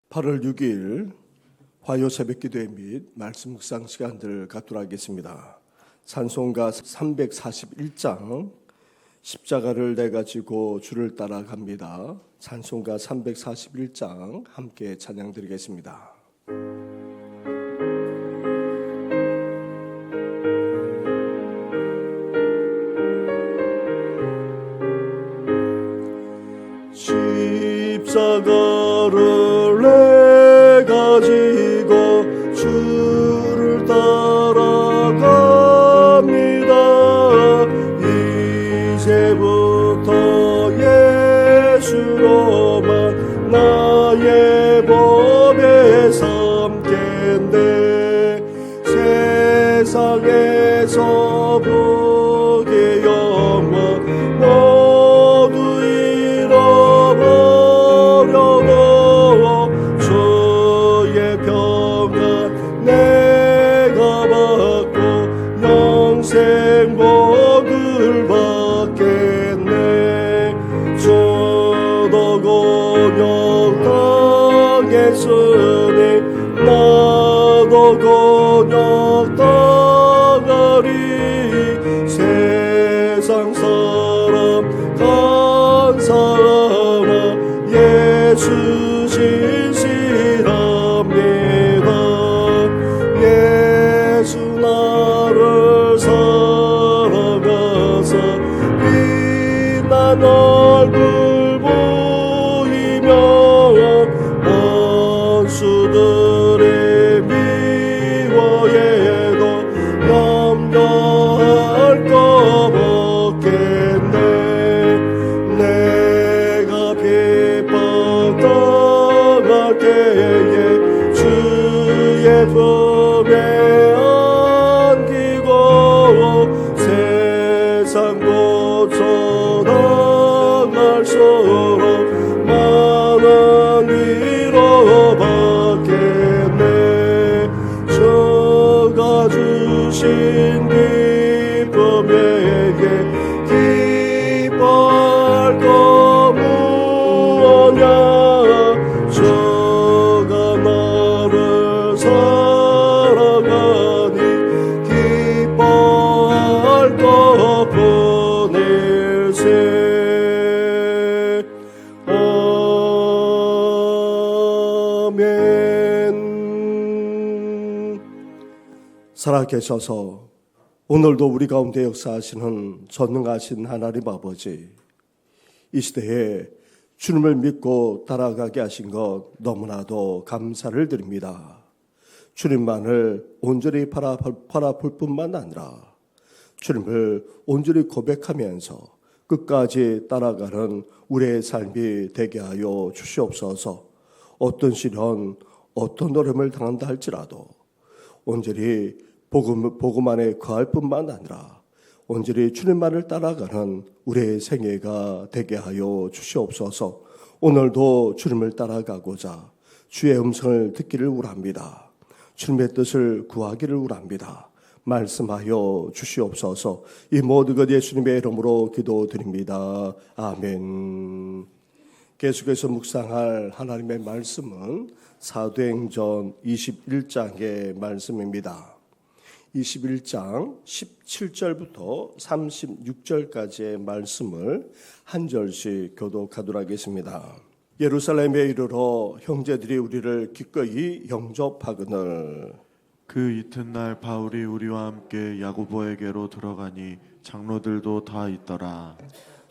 8월 6일 화요 새벽기도회 및 말씀 묵상 시간들을 갖도록 하겠습니다. 찬송가 341장 십자가를 내가지고 주를 따라갑니다. 찬송가 341장 함께 찬양드리겠습니다. 십자가를 내가지고 주를 따라갑니다. 이제부터 예수로만 나의 법에 삼겠네. 세상에서 복의 영광 모두 잃어버려도 주의 평안 내가 받고 영생 복을 받겠네. 저도 곤욕 당했으니 나도 곤욕 당하리. 세상 사람 간사하나 예수 진실합니다. 예수 나를 사랑하사 빛난 얼굴 보이며 원수들의 미워해도 염려할 것 없겠네. 내가 비판당할 때에 주의 품에 안기고 세상 고쳐당할수록 많은 위로 받겠네. 저가 주신 기쁨에게 기뻐할 거 무엇냐. 저가 나를 사랑하니 기뻐할 것뿐일세. 아멘. 살아계셔서 오늘도 우리 가운데 역사하시는 전능하신 하나님 아버지, 이 시대에 주님을 믿고 따라가게 하신 것 너무나도 감사를 드립니다. 주님만을 온전히 바라볼 뿐만 아니라 주님을 온전히 고백하면서 끝까지 따라가는 우리의 삶이 되게 하여 주시옵소서. 어떤 시련, 어떤 어려움을 당한다 할지라도 온전히 복음 안에 거할 뿐만 아니라 온전히 주님만을 따라가는 우리의 생애가 되게 하여 주시옵소서. 오늘도 주님을 따라가고자 주의 음성을 듣기를 원합니다. 주님의 뜻을 구하기를 원합니다. 말씀하여 주시옵소서. 이 모든 것 예수님의 이름으로 기도드립니다. 아멘. 계속해서 묵상할 하나님의 말씀은 사도행전 21장의 말씀입니다. 21장 17절부터 36절까지의 말씀을 한 절씩 교독하도록 하겠습니다. 예루살렘에 이르러 형제들이 우리를 기꺼이 영접하거늘. 그 이튿날 바울이 우리와 함께 야고보에게로 들어가니 장로들도 다 있더라.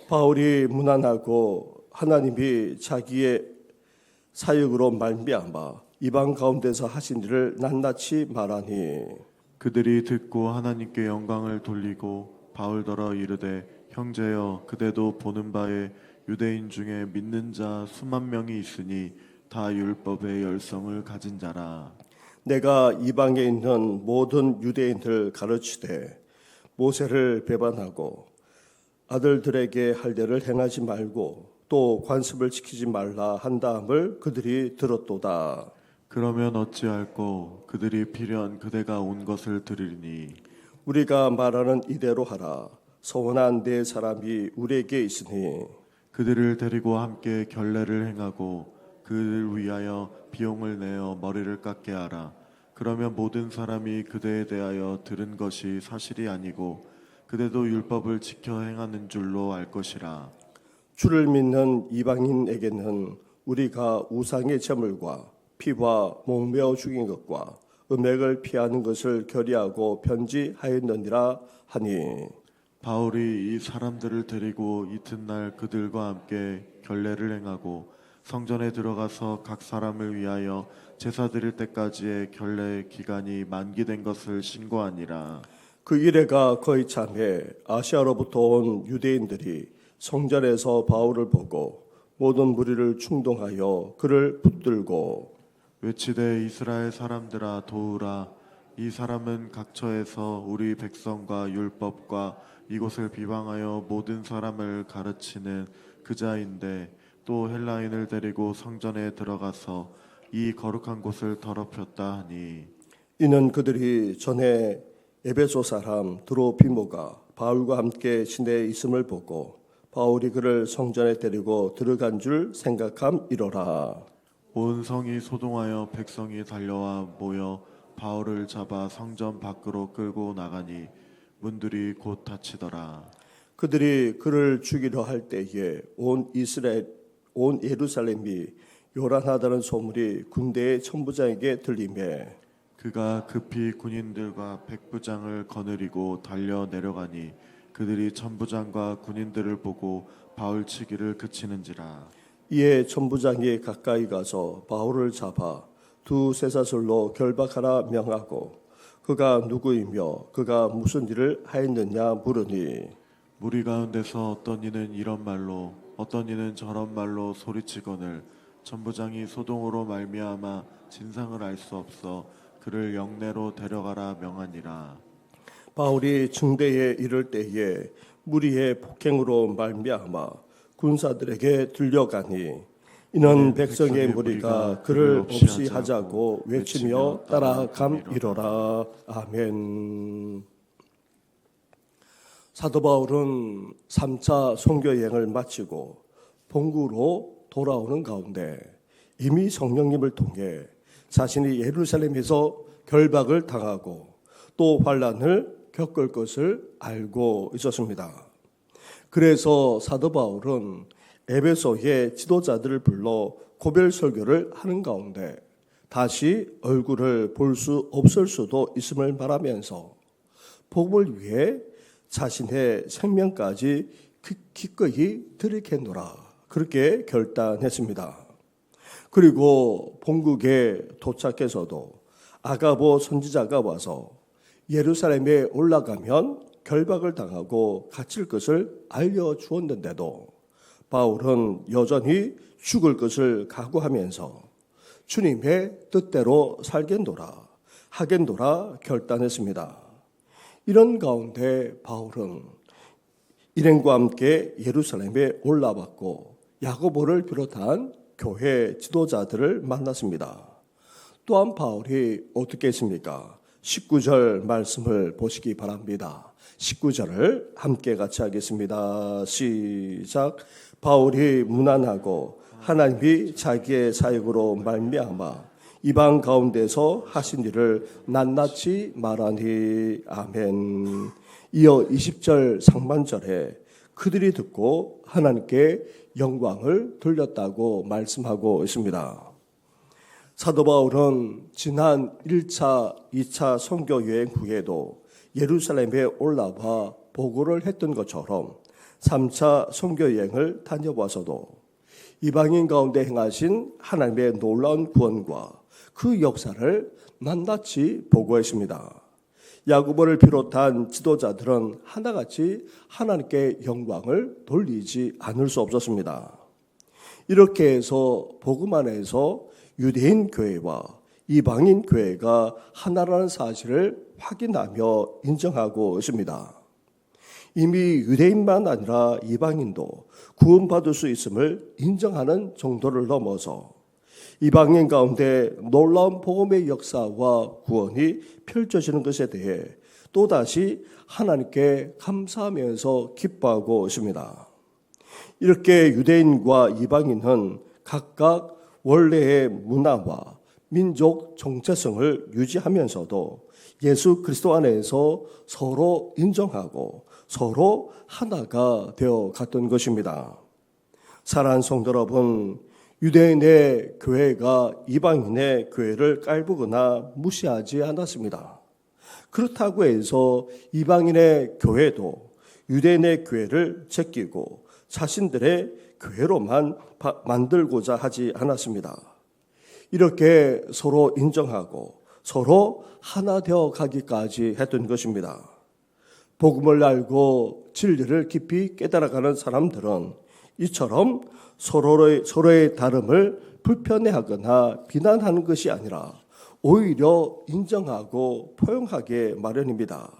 바울이 무난하고 하나님이 자기의 사역으로 말미암아 이방 가운데서 하신 일을 낱낱이 말하니 그들이 듣고 하나님께 영광을 돌리고 바울더러 이르되 형제여 그대도 보는 바에 유대인 중에 믿는 자 수만 명이 있으니 다 율법의 열성을 가진 자라. 내가 이방에 있는 모든 유대인들 가르치되 모세를 배반하고 아들들에게 할 대를 행하지 말고 또 관습을 지키지 말라 한다함을 그들이 들었도다. 그러면 어찌할꼬 그들이 필연 그대가 온 것을 들으리니 우리가 말하는 이대로 하라. 서원한 네 사람이 우리에게 있으니 그들을 데리고 함께 결례를 행하고 그를 위하여 비용을 내어 머리를 깎게 하라. 그러면 모든 사람이 그대에 대하여 들은 것이 사실이 아니고 그대도 율법을 지켜 행하는 줄로 알 것이라. 주를 믿는 이방인에게는 우리가 우상의 제물과 피와 목매어 죽인 것과 음행을 피하는 것을 결의하고 편지하였느니라 하니, 바울이 이 사람들을 데리고 이튿날 그들과 함께 결례를 행하고 성전에 들어가서 각 사람을 위하여 제사 드릴 때까지의 결례 기간이 만기된 것을 신고하니라. 그 이래가 거의 참에 아시아로부터 온 유대인들이 성전에서 바울을 보고 모든 무리를 충동하여 그를 붙들고 외치되 이스라엘 사람들아 도우라. 이 사람은 각처에서 우리 백성과 율법과 이곳을 비방하여 모든 사람을 가르치는 그자인데 또 헬라인을 데리고 성전에 들어가서 이 거룩한 곳을 더럽혔다 하니, 이는 그들이 전에 에베소 사람 드로피모가 바울과 함께 시내에 있음을 보고 바울이 그를 성전에 데리고 들어간 줄 생각함이로라. 온 성이 소동하여 백성이 달려와 모여 바울을 잡아 성전 밖으로 끌고 나가니 문들이 곧 닫히더라. 그들이 그를 죽이려 할 때에 온 예루살렘이 요란하다는 소문이 군대의 천부장에게 들리매 그가 급히 군인들과 백부장을 거느리고 달려 내려가니 그들이 천부장과 군인들을 보고 바울 치기를 그치는지라. 이에 천부장이 가까이 가서 바울을 잡아 두 쇠사슬로 결박하라 명하고 그가 누구이며 그가 무슨 일을 하였느냐 물으니, 무리 가운데서 어떤 이는 이런 말로 어떤 이는 저런 말로 소리치거늘 천부장이 소동으로 말미암아 진상을 알 수 없어 그를 영내로 데려가라 명하니라. 바울이 증대에 이를 때에 무리의 폭행으로 말미암아 군사들에게 들려가니, 이는 백성의 무리가 그를 없이 하자고 외치며 따라감이로라. 아멘. 사도 바울은 3차 선교 여행을 마치고 본국으로 돌아오는 가운데 이미 성령님을 통해 자신이 예루살렘에서 결박을 당하고 또 환난을 겪을 것을 알고 있었습니다. 그래서 사도 바울은 에베소의 지도자들을 불러 고별 설교를 하는 가운데 다시 얼굴을 볼 수 없을 수도 있음을 말하면서 복음을 위해 자신의 생명까지 기꺼이 들이겠노라 그렇게 결단했습니다. 그리고 본국에 도착해서도 아가보 선지자가 와서 예루살렘에 올라가면 결박을 당하고 갇힐 것을 알려주었는데도 바울은 여전히 죽을 것을 각오하면서 주님의 뜻대로 살겠노라 하겠노라 결단했습니다. 이런 가운데 바울은 일행과 함께 예루살렘에 올라왔고 야고보를 비롯한 교회 지도자들을 만났습니다. 또한 바울이 어떻게 했습니까? 19절 말씀을 보시기 바랍니다. 19절을 함께 같이 하겠습니다. 시작. 바울이 무난하고 하나님이 자기의 사역으로 말미암아 이방 가운데서 하신 일을 낱낱이 말하니. 아멘. 이어 20절 상반절에 그들이 듣고 하나님께 영광을 돌렸다고 말씀하고 있습니다. 사도 바울은 지난 1차, 2차 선교 여행 후에도 예루살렘에 올라와 보고를 했던 것처럼 3차 선교 여행을 다녀와서도 이방인 가운데 행하신 하나님의 놀라운 구원과 그 역사를 낱낱이 보고했습니다. 야고보를 비롯한 지도자들은 하나같이 하나님께 영광을 돌리지 않을 수 없었습니다. 이렇게 해서 복음 안에서 유대인 교회와 이방인 교회가 하나라는 사실을 확인하며 인정하고 있습니다. 이미 유대인만 아니라 이방인도 구원받을 수 있음을 인정하는 정도를 넘어서 이방인 가운데 놀라운 복음의 역사와 구원이 펼쳐지는 것에 대해 또다시 하나님께 감사하면서 기뻐하고 있습니다. 이렇게 유대인과 이방인은 각각 원래의 문화와 민족 정체성을 유지하면서도 예수 그리스도 안에서 서로 인정하고 서로 하나가 되어 갔던 것입니다. 사랑하는 성도 여러분, 유대인의 교회가 이방인의 교회를 깔보거나 무시하지 않았습니다. 그렇다고 해서 이방인의 교회도 유대인의 교회를 제끼고 자신들의 교회로만 만들고자 하지 않았습니다. 이렇게 서로 인정하고 서로 하나 되어 가기까지 했던 것입니다. 복음을 알고 진리를 깊이 깨달아가는 사람들은 이처럼 서로의 다름을 불편해하거나 비난하는 것이 아니라 오히려 인정하고 포용하게 마련입니다.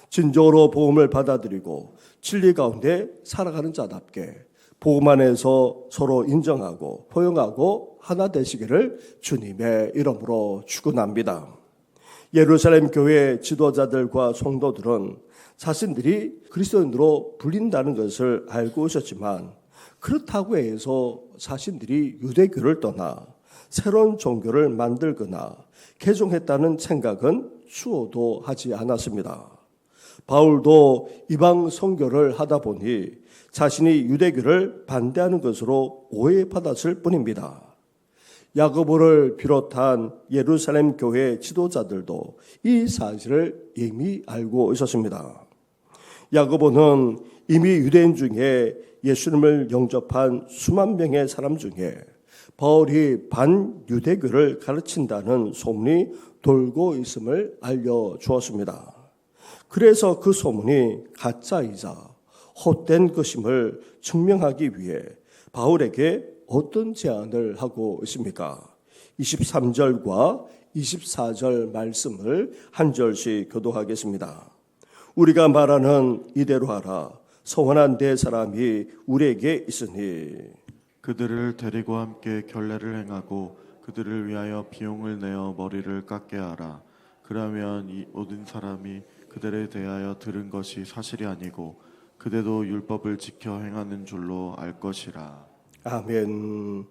진정으로 복음을 받아들이고 진리 가운데 살아가는 자답게 복음 안에서 서로 인정하고 포용하고 하나 되시기를 주님의 이름으로 축원합니다. 예루살렘 교회 지도자들과 성도들은 자신들이 그리스도인으로 불린다는 것을 알고 있었지만 그렇다고 해서 자신들이 유대교를 떠나 새로운 종교를 만들거나 개종했다는 생각은 수호도 하지 않았습니다. 바울도 이방 선교를 하다 보니 자신이 유대교를 반대하는 것으로 오해받았을 뿐입니다. 야고보를 비롯한 예루살렘 교회 지도자들도 이 사실을 이미 알고 있었습니다. 야고보는 이미 유대인 중에 예수님을 영접한 수만 명의 사람 중에 바울이 반유대교를 가르친다는 소문이 돌고 있음을 알려주었습니다. 그래서 그 소문이 가짜이자 헛된 것임을 증명하기 위해 바울에게 어떤 제안을 하고 있습니까? 23절과 24절 말씀을 한 절씩 교독하겠습니다. 우리가 말하는 이대로 하라. 성원한 네 사람이 우리에게 있으니 그들을 데리고 함께 결례를 행하고 그들을 위하여 비용을 내어 머리를 깎게 하라. 그러면 이 모든 사람이 그들에 대하여 들은 것이 사실이 아니고 그대도 율법을 지켜 행하는 줄로 알 것이라. 아멘.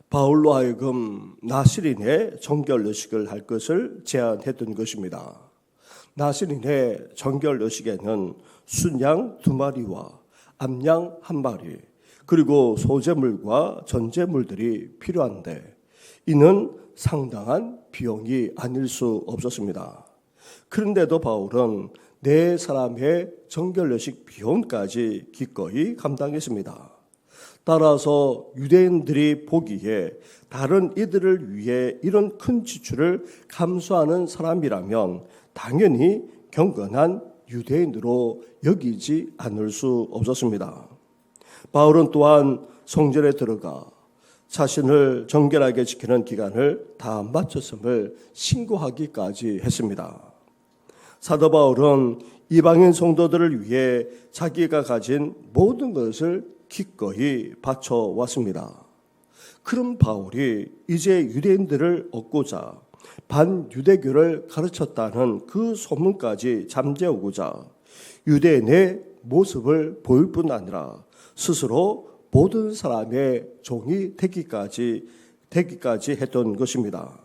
바울로 하여금 나시린의 정결의식을 할 것을 제안했던 것입니다. 나시린의 정결의식에는 순양 2마리와 암양 1마리 그리고 소제물과 전제물들이 필요한데 이는 상당한 비용이 아닐 수 없었습니다. 그런데도 바울은 네 사람의 정결의식 비용까지 기꺼이 감당했습니다. 따라서 유대인들이 보기에 다른 이들을 위해 이런 큰 지출을 감수하는 사람이라면 당연히 경건한 유대인으로 여기지 않을 수 없었습니다. 바울은 또한 성전에 들어가 자신을 정결하게 지키는 기간을 다 마쳤음을 신고하기까지 했습니다. 사도 바울은 이방인 성도들을 위해 자기가 가진 모든 것을 기꺼이 바쳐왔습니다. 그런 바울이 이제 유대인들을 얻고자 반유대교를 가르쳤다는 그 소문까지 잠재우고자 유대인의 모습을 보일 뿐 아니라 스스로 모든 사람의 종이 되기까지 했던 것입니다.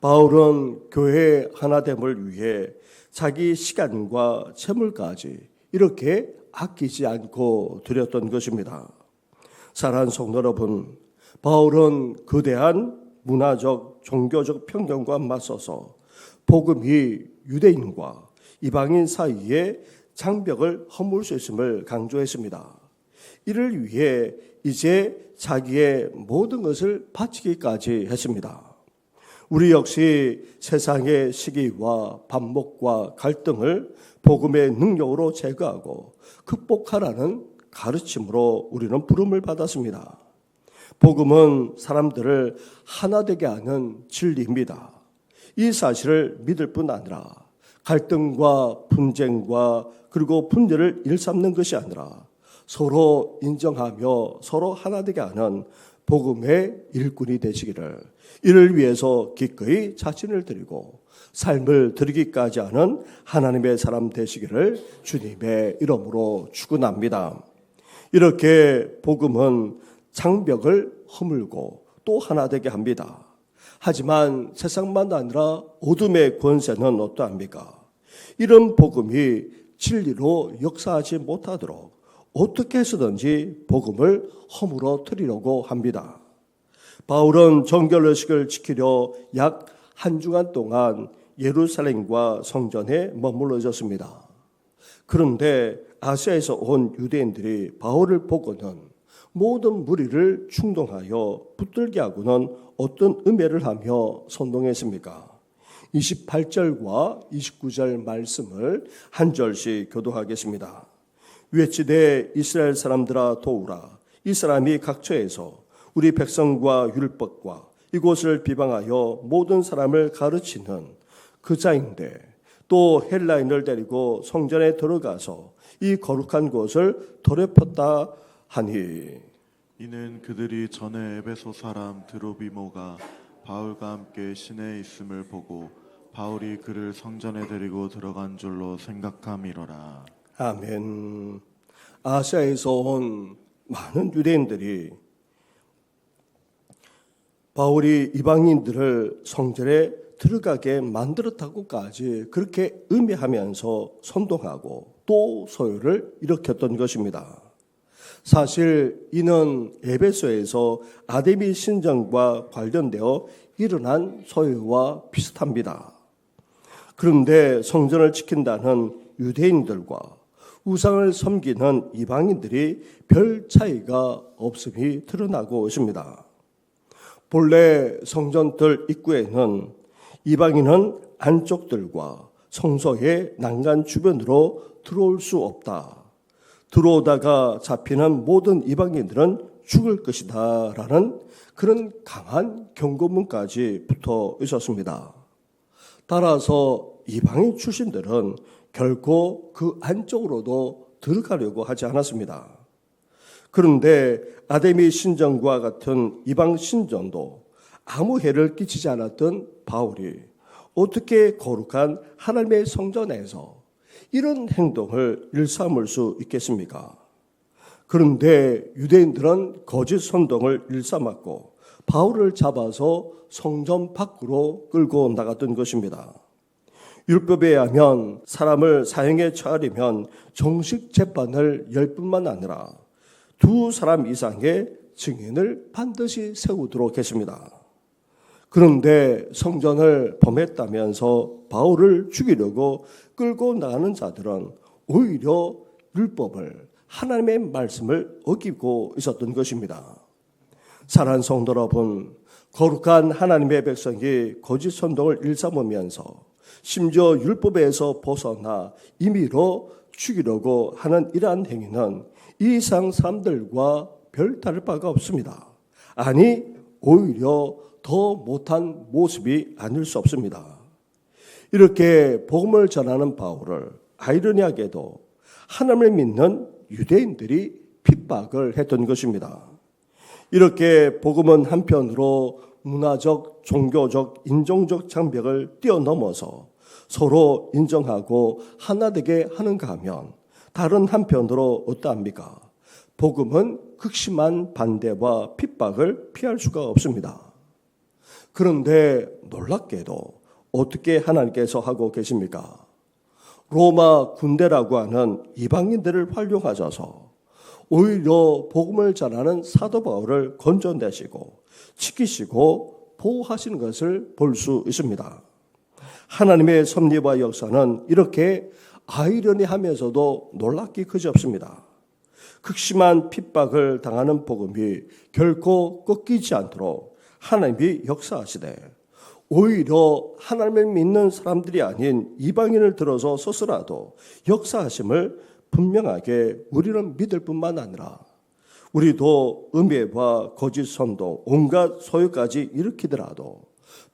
바울은 교회의 하나됨을 위해 자기 시간과 재물까지 이렇게 아끼지 않고 드렸던 것입니다. 사랑하는 성도 여러분, 바울은 거대한 문화적, 종교적 편견과 맞서서 복음이 유대인과 이방인 사이에 장벽을 허물 수 있음을 강조했습니다. 이를 위해 이제 자기의 모든 것을 바치기까지 했습니다. 우리 역시 세상의 시기와 반목과 갈등을 복음의 능력으로 제거하고 극복하라는 가르침으로 우리는 부름을 받았습니다. 복음은 사람들을 하나 되게 하는 진리입니다. 이 사실을 믿을 뿐 아니라 갈등과 분쟁과 그리고 분열을 일삼는 것이 아니라 서로 인정하며 서로 하나 되게 하는 복음의 일꾼이 되시기를, 이를 위해서 기꺼이 자신을 드리고 삶을 드리기까지 하는 하나님의 사람 되시기를 주님의 이름으로 축원합니다. 이렇게 복음은 장벽을 허물고 또 하나 되게 합니다. 하지만 세상만 아니라 어둠의 권세는 어떠합니까? 이런 복음이 진리로 역사하지 못하도록 어떻게 해서든지 복음을 허물어뜨리려고 합니다. 바울은 정결의식을 지키려 약 한 주간 동안 예루살렘과 성전에 머물러 있었습니다. 그런데 아시아에서 온 유대인들이 바울을 보고는 모든 무리를 충동하여 붙들게 하고는 어떤 음해를 하며 선동했습니까? 28절과 29절 말씀을 한 절씩 교도하겠습니다. 외치되 이스라엘 사람들아 도우라. 이 사람이 각처에서 우리 백성과 율법과 이곳을 비방하여 모든 사람을 가르치는 그 자인데 또 헬라인을 데리고 성전에 들어가서 이 거룩한 곳을 더럽혔다 하니 이는 그들이 전에 에베소 사람 드로비모가 바울과 함께 시내에 있음을 보고 바울이 그를 성전에 데리고 들어간 줄로 생각함이로라. 아멘. 아시아에서 온 많은 유대인들이 바울이 이방인들을 성전에 들어가게 만들었다고까지 그렇게 음해하면서 선동하고 또 소요를 일으켰던 것입니다. 사실 이는 에베소에서 아데미 신전과 관련되어 일어난 소요와 비슷합니다. 그런데 성전을 지킨다는 유대인들과 우상을 섬기는 이방인들이 별 차이가 없음이 드러나고 있습니다. 본래 성전들 입구에는 이방인은 안쪽들과 성소의 난간 주변으로 들어올 수 없다. 들어오다가 잡히는 모든 이방인들은 죽을 것이다 라는 그런 강한 경고문까지 붙어 있었습니다. 따라서 이방인 출신들은 결코 그 안쪽으로도 들어가려고 하지 않았습니다. 그런데 아데미 신전과 같은 이방 신전도 아무 해를 끼치지 않았던 바울이 어떻게 거룩한 하나님의 성전에서 이런 행동을 일삼을 수 있겠습니까? 그런데 유대인들은 거짓 선동을 일삼았고 바울을 잡아서 성전 밖으로 끌고 나갔던 것입니다. 율법에 의하면 사람을 사형에 처하려면 정식 재판을 열 뿐만 아니라 두 사람 이상의 증인을 반드시 세우도록 했습니다. 그런데 성전을 범했다면서 바울을 죽이려고 끌고 나가는 자들은 오히려 율법을 하나님의 말씀을 어기고 있었던 것입니다. 사랑하는 성도 여러분, 거룩한 하나님의 백성이 거짓 선동을 일삼으면서 심지어 율법에서 벗어나 임의로 죽이려고 하는 이러한 행위는 이 이상 사람들과 별 다를 바가 없습니다. 아니 오히려 더 못한 모습이 아닐 수 없습니다. 이렇게 복음을 전하는 바울을 아이러니하게도 하나님을 믿는 유대인들이 핍박을 했던 것입니다. 이렇게 복음은 한편으로 문화적, 종교적, 인종적 장벽을 뛰어넘어서 서로 인정하고 하나 되게 하는가 하면 다른 한편으로 어떠합니까? 복음은 극심한 반대와 핍박을 피할 수가 없습니다. 그런데 놀랍게도 어떻게 하나님께서 하고 계십니까? 로마 군대라고 하는 이방인들을 활용하셔서 오히려 복음을 전하는 사도 바울을 건져내시고 지키시고 보호하시는 것을 볼 수 있습니다. 하나님의 섭리와 역사는 이렇게 아이러니하면서도 놀랍기 그지없습니다. 극심한 핍박을 당하는 복음이 결코 꺾이지 않도록 하나님이 역사하시되 오히려 하나님을 믿는 사람들이 아닌 이방인을 들어서 서서라도 역사하심을 분명하게 우리는 믿을 뿐만 아니라 우리도 음해와 거짓 선동 온갖 소유까지 일으키더라도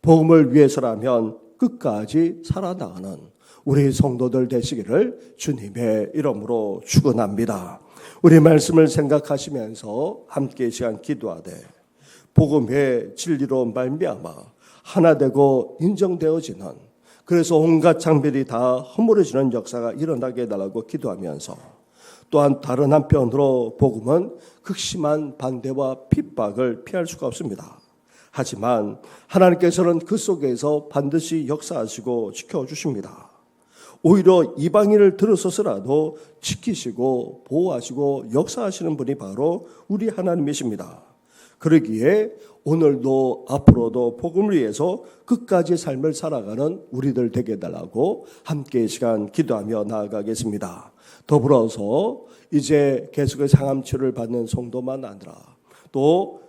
복음을 위해서라면 끝까지 살아나가는 우리 성도들 되시기를 주님의 이름으로 축원합니다. 우리 말씀을 생각하시면서 함께 이 시간 기도하되 복음의 진리로 말미암아 하나 되고 인정되어지는 그래서 온갖 장별이 다 허물어지는 역사가 일어나게 해달라고 기도하면서 또한 다른 한편으로 복음은 극심한 반대와 핍박을 피할 수가 없습니다. 하지만 하나님께서는 그 속에서 반드시 역사하시고 지켜주십니다. 오히려 이방인을 들어서서라도 지키시고 보호하시고 역사하시는 분이 바로 우리 하나님이십니다. 그러기에 오늘도 앞으로도 복음을 위해서 끝까지 삶을 살아가는 우리들 되게 해달라고 함께 이 시간 기도하며 나아가겠습니다. 더불어서 이제 계속해서 항암치료를 받는 성도만 아니라 또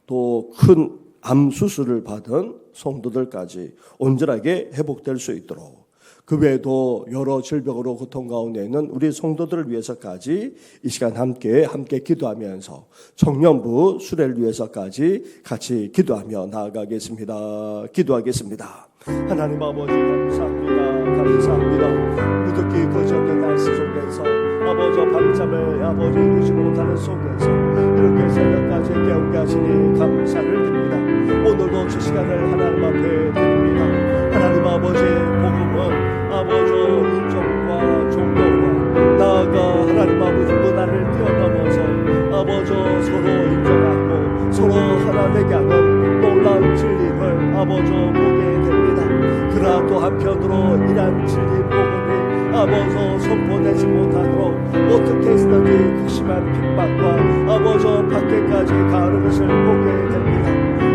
큰 암 수술을 받은 성도들까지 온전하게 회복될 수 있도록, 그 외에도 여러 질병으로 고통 가운데 있는 우리 성도들을 위해서까지 이 시간 함께 기도하면서 청년부 수레를 위해서까지 같이 기도하며 나아가겠습니다. 기도하겠습니다. 하나님 아버지 감사합니다. 무더기 거짓된 날씨 속에서 아버지 밤잠을 아버지 이루지 못하는 속에서 이렇게 새벽까지 깨우게 하시니 감사를 드립니다. 오늘도 주 시간을 하나님 앞에 드립니다. 하나님 아버지 복음은 아버지 인정과 존경과 나아가 하나님 아버지 문화를 뛰어넘어서 아버지 서로 인정하고 서로 하나 되게 하는 놀라운 진리를 아버지 보게 됩니다. 그러나 또 한편으로 이러한 진리 복음이 아버지 선포되지 못하도록 어떻게 해서든지 극심한 핍박과 아버지 밖에까지 가는 것을 보게 됩니다.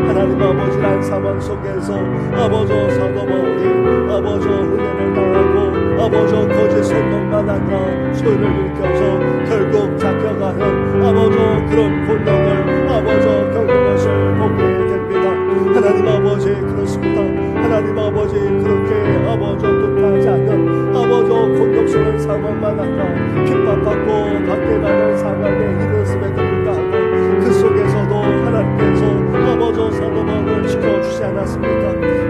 하나님 아버지란 상황 속에서 아버지 사도 바울이 아버지 은혜를 당하고 아버지 거짓 선동만 아니라 소유를 일으켜서 결국 잡혀가는 아버지 그런 곤욕을 아버지 겪는 것을 보게 됩니다. 하나님 아버지 그렇습니다. 하나님 아버지 그렇게 아버지 뜻하지 않는 아버지 곤욕스러운 상황만 아니라 핍박받고 밖에 가는 상황에 이르렀음에도 불구하고 그 속에서도 하나님께서 아버지 사도 바울을 지켜주지 않았습니까?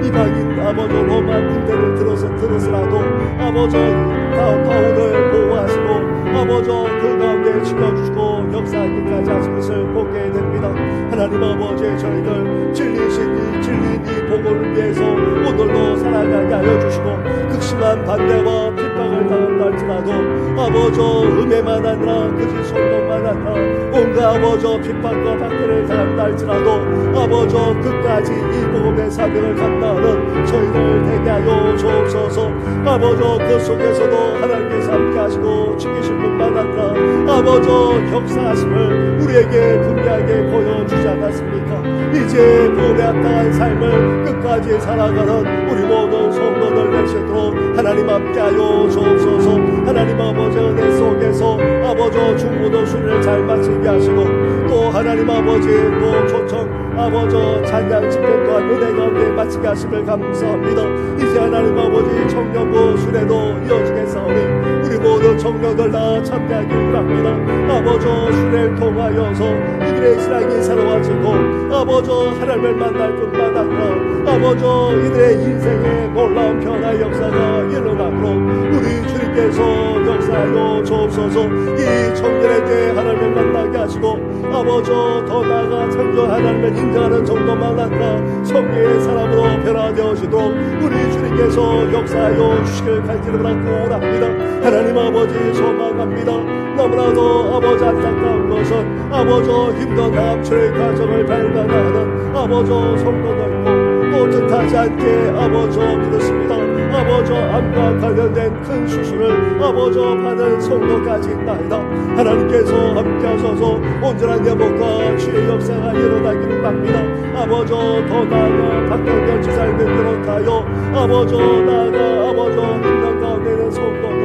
이방인 아버지 로마 군대를 들어서라도 아버지 바울을 보호하시고 아버지 그 가운데 지켜주시고 역사하기까지 하신 것을 보게 됩니다. 하나님 아버지 저희들 진리인 이 복음을 위해서 오늘도 살아가게 하여 주시고 극심한 반대와 핍박을 당한다 할지라도 아버지 음해만 아니라 거짓 선동만 아니라 온갖 아버지 핍박과 박해를 당한다 할지라도 아버지 끝까지 이 복음의 사명을 감당하는 저희들 되게 하여 주옵소서. 아버지 그 속에서도 하나님께서 함께 하시고 지키실 뿐만 아니라 아버지 역사하심을 우리에게 분명하게 보여주지 않았습니까? 이제 복음에 합당한 삶을 끝까지 살아가는 우리 모든 성도들 되시도록 하나님 함께하여 주옵소서. 하나님 아버지 은혜 속에서 아버지 중고도 수련을 잘 마치게 하시고 또 하나님 아버지 또 초청 아버지 찬양 집회 또한 은혜 가운데 마치게 하심을 감사합니다. 이제 하나님 아버지 청년부 수련도 이어지겠사오니 우리 모든 청년들 다 참여하길 바랍니다. 아버지 수련을 통하여서 이들의 신앙이 새로워지고 아버지 하나님을 만날 뿐만 아니라 아버지 이들의 인생에 놀라운 변화의 역사가 일어나도록 우리 주님께서 역사하여 주옵소서. 이 청년에게 하나님을 만나게 하시고 아버지 더 나아가 창조 하나님을 인정하는 정도만 아니라 성령의 사람으로 변화되어지도록 우리 주님께서 역사하여 주시길 간절히 바라고 합니다. 하나님 아버지 소망합니다. 너무나도 아버지 안타까운 것은 아버지 힘든 암초의 과정을 발견하는 아버지 성도들고 또 뜻하지 않게 아버지 그렇습니다. 아버지 암과 관련된 큰 수술을 아버지 받은 성도까지 있나이다. 하나님께서 함께하셔서 온전한 회복과 치유의 역사가 일어나기를 바랍니다. 아버지 더 나아가 박경경 지사를 비롯하여 아버지 나아가 아버지 힘든 가운데 있는 성도들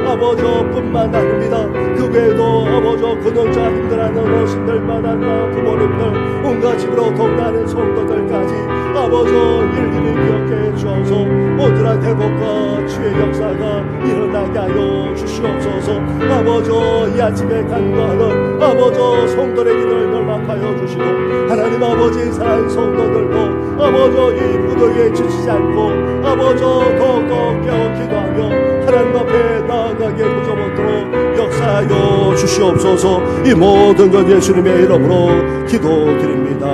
아버지 뿐만 아닙니다. 그 외에도 아버지 근원자 힘들어하는 어르신들만 아니라 부모님들 온갖 집으로 동나는 성도들까지 아버지 일일이 기억해 주셔서 온전한 회복과 치유의 역사가 일어나게 하여 주시옵소서. 아버지 이 아침에 간구하는 아버지 성도의 기도를 연락하여 주시고 하나님 아버지 사랑하는 성도들도 아버지 이 무더기에 지치지 않고 아버지 더욱더 깨어 기도하며 하나님 앞에 나아가게 무조건토록 역사하여 주시옵소서. 이 모든 것 예수님의 이름으로 기도드립니다.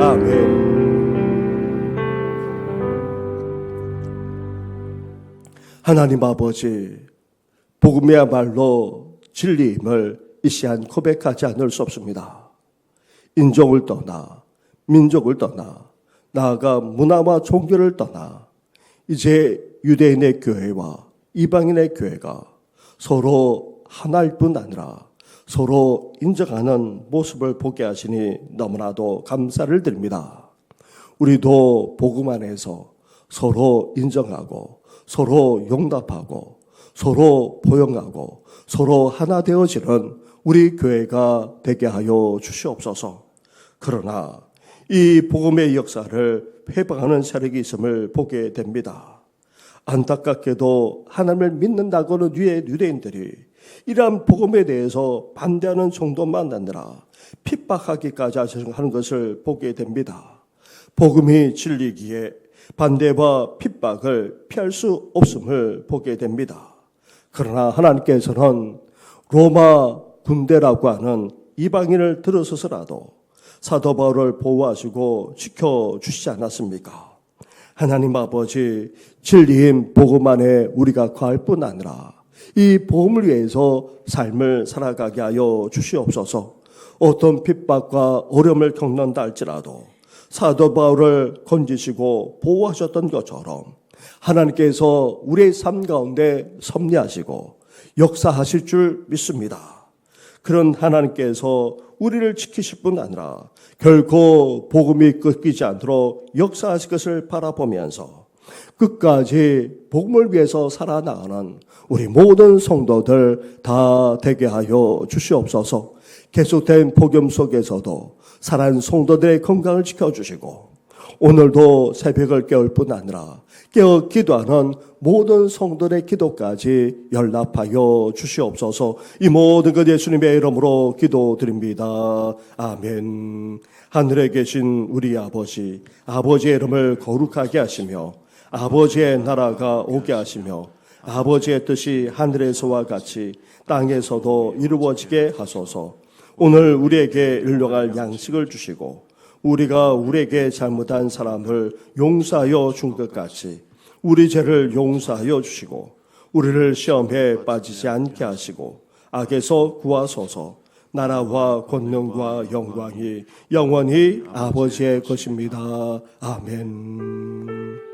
아멘. 하나님 아버지, 복음이야말로 진리임을 이 시간 고백하지 않을 수 없습니다. 인종을 떠나 민족을 떠나 나아가 문화와 종교를 떠나 이제 유대인의 교회와 이방인의 교회가 서로 하나일 뿐 아니라 서로 인정하는 모습을 보게 하시니 너무나도 감사를 드립니다. 우리도 복음 안에서 서로 인정하고 서로 용납하고 서로 포용하고 서로 하나 되어지는 우리 교회가 되게 하여 주시옵소서. 그러나 이 복음의 역사를 회방하는 세력이 있음을 보게 됩니다. 안타깝게도 하나님을 믿는다고는 유대인들이 이러한 복음에 대해서 반대하는 정도만 아니라 핍박하기까지 하는 것을 보게 됩니다. 복음이 진리기에 반대와 핍박을 피할 수 없음을 보게 됩니다. 그러나 하나님께서는 로마 군대라고 하는 이방인을 들어서서라도 사도 바울을 보호하시고 지켜주시지 않았습니까? 하나님 아버지, 진리인 복음 안에 우리가 거할 뿐 아니라 이 복음을 위해서 삶을 살아가게 하여 주시옵소서. 어떤 핍박과 어려움을 겪는다 할지라도 사도 바울을 건지시고 보호하셨던 것처럼 하나님께서 우리의 삶 가운데 섭리하시고 역사하실 줄 믿습니다. 그런 하나님께서 우리를 지키실 뿐 아니라 결코 복음이 끊기지 않도록 역사하실 것을 바라보면서 끝까지 복음을 위해서 살아나가는 우리 모든 성도들 다 되게 하여 주시옵소서. 계속된 복음 속에서도 살아있는 성도들의 건강을 지켜주시고 오늘도 새벽을 깨울 뿐 아니라 깨어 기도하는 모든 성도들의 기도까지 연락하여 주시옵소서. 이 모든 것 예수님의 이름으로 기도드립니다. 아멘. 하늘에 계신 우리 아버지, 아버지의 이름을 거룩하게 하시며 아버지의 나라가 오게 하시며 아버지의 뜻이 하늘에서와 같이 땅에서도 이루어지게 하소서. 오늘 우리에게 일용할 양식을 주시고 우리가 우리에게 잘못한 사람을 용서하여 준 것 같이 우리 죄를 용서하여 주시고 우리를 시험에 빠지지 않게 하시고 악에서 구하소서. 나라와 권능과 영광이 영원히 아버지의 것입니다. 아멘.